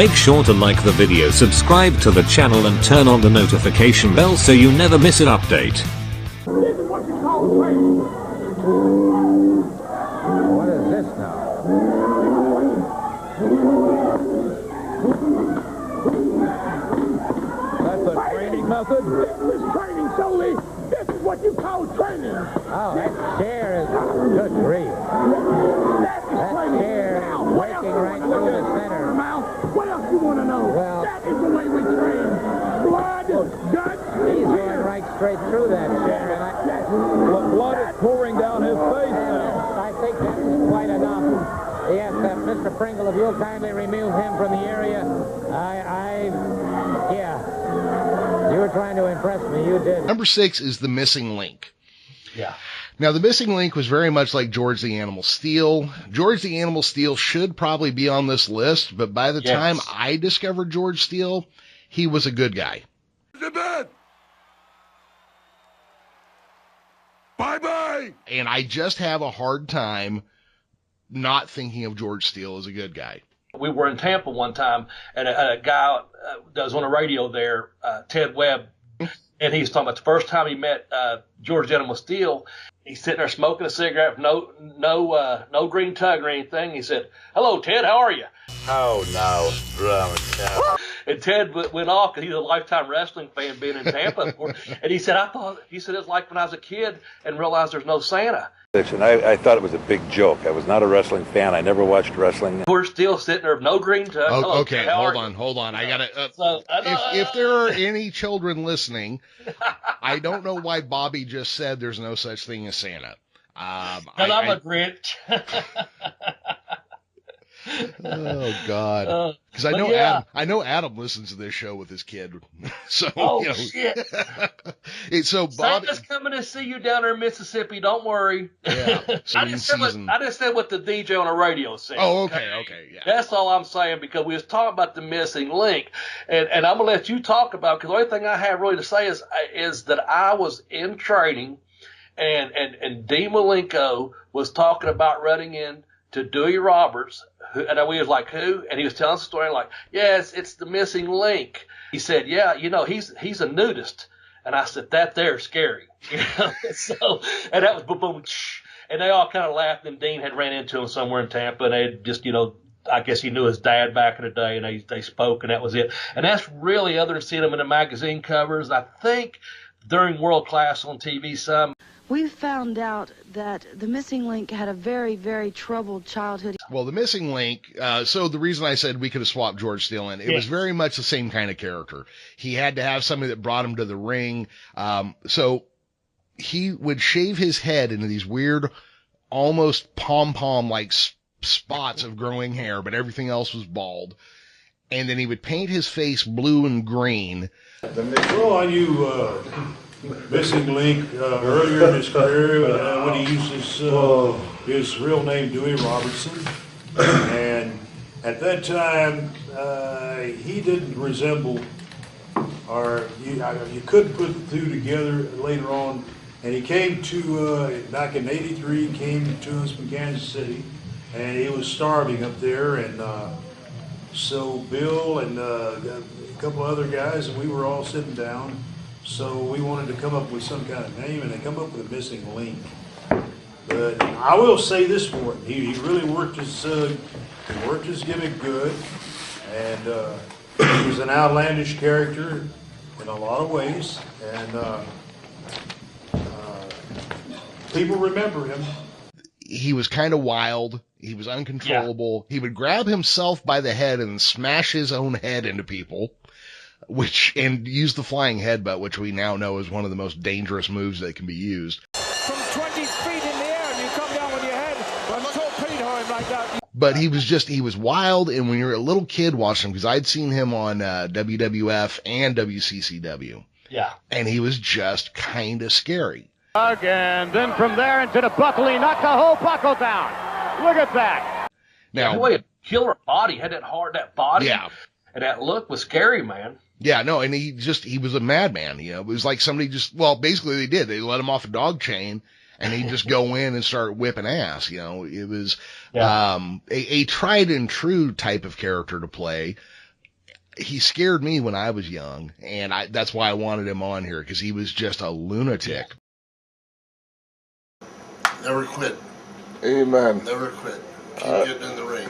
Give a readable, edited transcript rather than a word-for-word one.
Make sure to like the video, subscribe to the channel and turn on the notification bell so you never miss an update. This is what you call training. What is this now? That's a training method? This is training, Solely. This is what you call training. Oh, that chair is good grief. That is training. chair Now, is what else working you right wanna through know? the center. What else you want to know? Well- that is the way we train. Blood, guts, He's going right straight through that chair, and Blood is pouring down his face now. I think that's quite enough. Yes, Mr. Pringle, if you'll kindly remove him from the area. Yeah. You were trying to impress me. You did. Number 6 is The Missing Link. Yeah. Now, The Missing Link was very much like George the Animal Steele. George the Animal Steele should probably be on this list, but by the time I discovered George Steele, he was a good guy. To bed. Bye-bye. And I just have a hard time not thinking of George Steele as a good guy. We were in Tampa one time, and a guy that was on the radio there, Ted Webb, and he was talking about the first time he met George the Animal Steele. He's sitting there smoking a cigarette, no green tug or anything. He said, "Hello, Ted, how are you?" Oh, no. Drama. And Ted went off because he's a lifetime wrestling fan, being in Tampa. And he said, it's like when I was a kid and realized there's no Santa. And I thought it was a big joke. I was not a wrestling fan. I never watched wrestling. We're still sitting there with no green tug. Hello, Okay, Ted, how are hold you? on. I gotta. So, if there are any children listening, I don't know why Bobby just said there's no such thing as Santa. I'm a Grinch. Oh God! Because I know Adam listens to this show with his kid. So shit! So Bobby, Santa's coming to see you down there in Mississippi. Don't worry. Yeah. I just said what the DJ on the radio said. Oh, okay, yeah. That's all I'm saying, because we was talking about the missing link, and I'm gonna let you talk about, because the only thing I have really to say is that I was in training, and Dean Malenko was talking about running in to Dewey Roberts, and we was like, who? And he was telling us a story like, yes, it's the missing link. He said, yeah, he's a nudist. And I said, that there's scary. So, and that was boom, boom, shh. And they all kind of laughed, and Dean had ran into him somewhere in Tampa, and they just, I guess he knew his dad back in the day, and they spoke, and that was it. And that's really, other than seeing him in the magazine covers, I think during World Class on TV some. We found out that the missing link had a very, very troubled childhood. Well, the missing link, so the reason I said we could have swapped George Steele in, it was very much the same kind of character. He had to have somebody that brought him to the ring. So he would shave his head into these weird, almost pom-pom-like spots of growing hair, but everything else was bald. And then he would paint his face blue and green. They throw on you missing link earlier in his career when he used his real name, Dewey Robertson. And at that time, he didn't resemble, or you couldn't put the two together later on. And he came to, back in '83, he came to us from Kansas City, and he was starving up there. And so Bill and a couple other guys, and we were all sitting down. So we wanted to come up with some kind of name, and they come up with a missing link. But I will say this for him: he really worked his gimmick good, and he was an outlandish character in a lot of ways, and people remember him. He was kind of wild. He was uncontrollable. Yeah. He would grab himself by the head and smash his own head into people, and use the flying headbutt, which we now know is one of the most dangerous moves that can be used. From 20 feet in the air, and you come down with your head and torpedo him like that. But he was wild, and when you're a little kid watching him, because I'd seen him on WWF and WCCW. Yeah. And he was just kind of scary. And then from there into the buckle, he knocked the whole buckle down. Look at that. Now, the way a killer body had that body. Yeah. And that look was scary, man. Yeah, no, and he was a madman, It was like somebody basically they did. They let him off a dog chain, and he'd just go in and start whipping ass, It was, a tried and true type of character to play, he scared me when I was young, and that's why I wanted him on here, because he was just a lunatic. Never quit. Amen. Never quit. Keep getting in the ring.